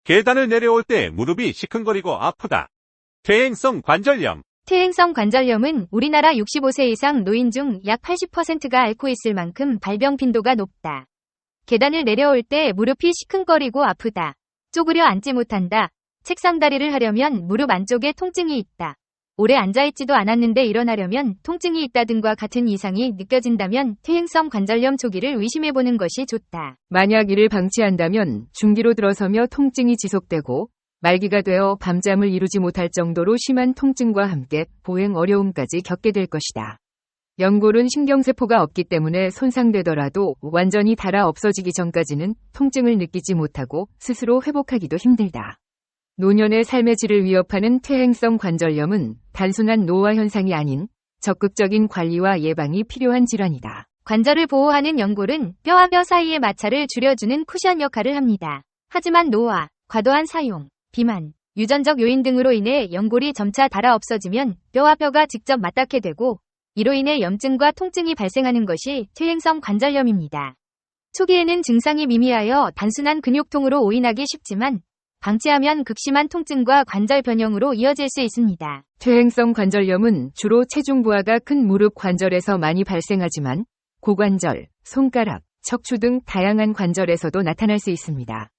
계단을 내려올 때 무릎이 시큰거리고 아프다. 퇴행성 관절염. 퇴행성 관절염은 우리나라 65세 이상 노인 중 약 80%가 앓고 있을 만큼 발병 빈도가 높다. 계단을 내려올 때 무릎이 시큰거리고 아프다. 쪼그려 앉지 못한다. 책상 다리를 하려면 무릎 안쪽에 통증이 있다. 오래 앉아있지도 않았는데 일어나려면 통증이 있다 등과 같은 이상이 느껴진다면 퇴행성 관절염 초기를 의심해보는 것이 좋다. 만약 이를 방치한다면 중기로 들어서며 통증이 지속되고 말기가 되어 밤잠을 이루지 못할 정도로 심한 통증과 함께 보행 어려움까지 겪게 될 것이다. 연골은 신경세포가 없기 때문에 손상되더라도 완전히 닳아 없어지기 전까지는 통증을 느끼지 못하고 스스로 회복하기도 힘들다. 노년의 삶의 질을 위협하는 퇴행성 관절염은 단순한 노화 현상이 아닌 적극적인 관리와 예방이 필요한 질환이다. 관절을 보호하는 연골은 뼈와 뼈 사이의 마찰을 줄여주는 쿠션 역할을 합니다. 하지만 노화, 과도한 사용, 비만, 유전적 요인 등으로 인해 연골이 점차 닳아 없어지면 뼈와 뼈가 직접 맞닿게 되고 이로 인해 염증과 통증이 발생하는 것이 퇴행성 관절염입니다. 초기에는 증상이 미미하여 단순한 근육통으로 오인하기 쉽지만 방치하면 극심한 통증과 관절 변형으로 이어질 수 있습니다. 퇴행성 관절염은 주로 체중 부하가 큰 무릎 관절에서 많이 발생하지만 고관절, 손가락, 척추 등 다양한 관절에서도 나타날 수 있습니다.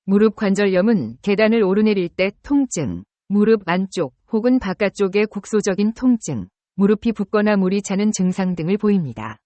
무릎 관절염은 계단을 오르내릴 때 통증, 무릎 안쪽 혹은 바깥쪽의 국소적인 통증, 무릎이 붓거나 물이 차는 증상 등을 보입니다.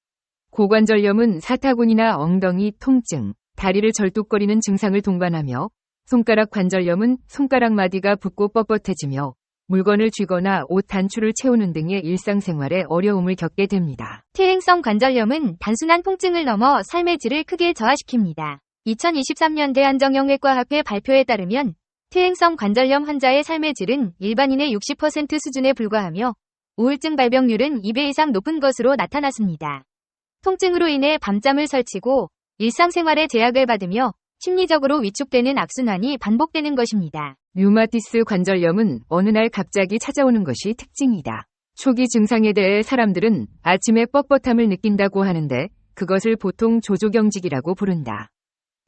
고관절염은 사타구니나 엉덩이 통증, 다리를 절뚝거리는 증상을 동반하며 손가락 관절염은 손가락 마디가 붓고 뻣뻣해지며 물건을 쥐거나 옷 단추를 채우는 등의 일상생활에 어려움을 겪게 됩니다. 퇴행성 관절염은 단순한 통증을 넘어 삶의 질을 크게 저하시킵니다. 2023년 대한정형외과학회 발표에 따르면 퇴행성 관절염 환자의 삶의 질은 일반인의 60% 수준에 불과하며 우울증 발병률은 2배 이상 높은 것으로 나타났습니다. 통증으로 인해 밤잠을 설치고 일상생활에 제약을 받으며 심리적으로 위축되는 악순환이 반복되는 것입니다. 류마티스 관절염은 어느 날 갑자기 찾아오는 것이 특징이다. 초기 증상에 대해 사람들은 아침에 뻣뻣함을 느낀다고 하는데 그것을 보통 조조경직이라고 부른다.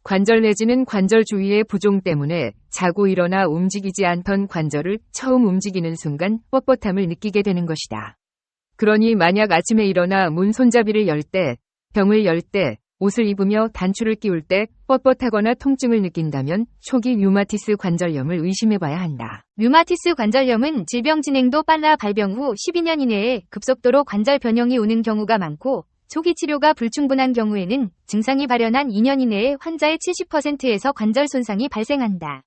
관절 내지는 관절 주위의 부종 때문에 자고 일어나 움직이지 않던 관절을 처음 움직이는 순간 뻣뻣함을 느끼게 되는 것이다. 그러니 만약 아침에 일어나 문 손잡이를 열 때, 병을 열 때, 옷을 입으며 단추를 끼울 때 뻣뻣하거나 통증을 느낀다면 초기 류마티스 관절염을 의심해봐야 한다. 류마티스 관절염은 질병 진행도 빨라 발병 후 12년 이내에 급속도로 관절 변형이 오는 경우가 많고 초기 치료가 불충분한 경우에는 증상이 발현한 2년 이내에 환자의 70%에서 관절 손상이 발생한다.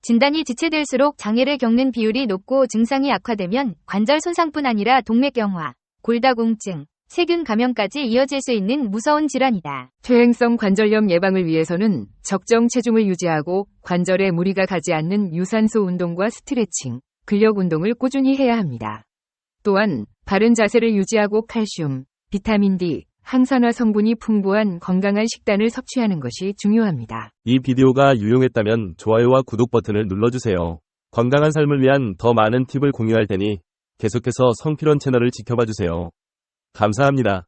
진단이 지체될수록 장애를 겪는 비율이 높고 증상이 악화되면 관절 손상뿐 아니라 동맥경화, 골다공증, 세균 감염까지 이어질 수 있는 무서운 질환이다. 퇴행성 관절염 예방을 위해서는 적정 체중을 유지하고 관절에 무리가 가지 않는 유산소 운동과 스트레칭, 근력 운동을 꾸준히 해야 합니다. 또한 바른 자세를 유지하고 칼슘, 비타민 D, 항산화 성분이 풍부한 건강한 식단을 섭취하는 것이 중요합니다. 이 비디오가 유용했다면 좋아요와 구독 버튼을 눌러주세요. 건강한 삶을 위한 더 많은 팁을 공유할 테니 계속해서 성필원 채널을 지켜봐주세요. 감사합니다.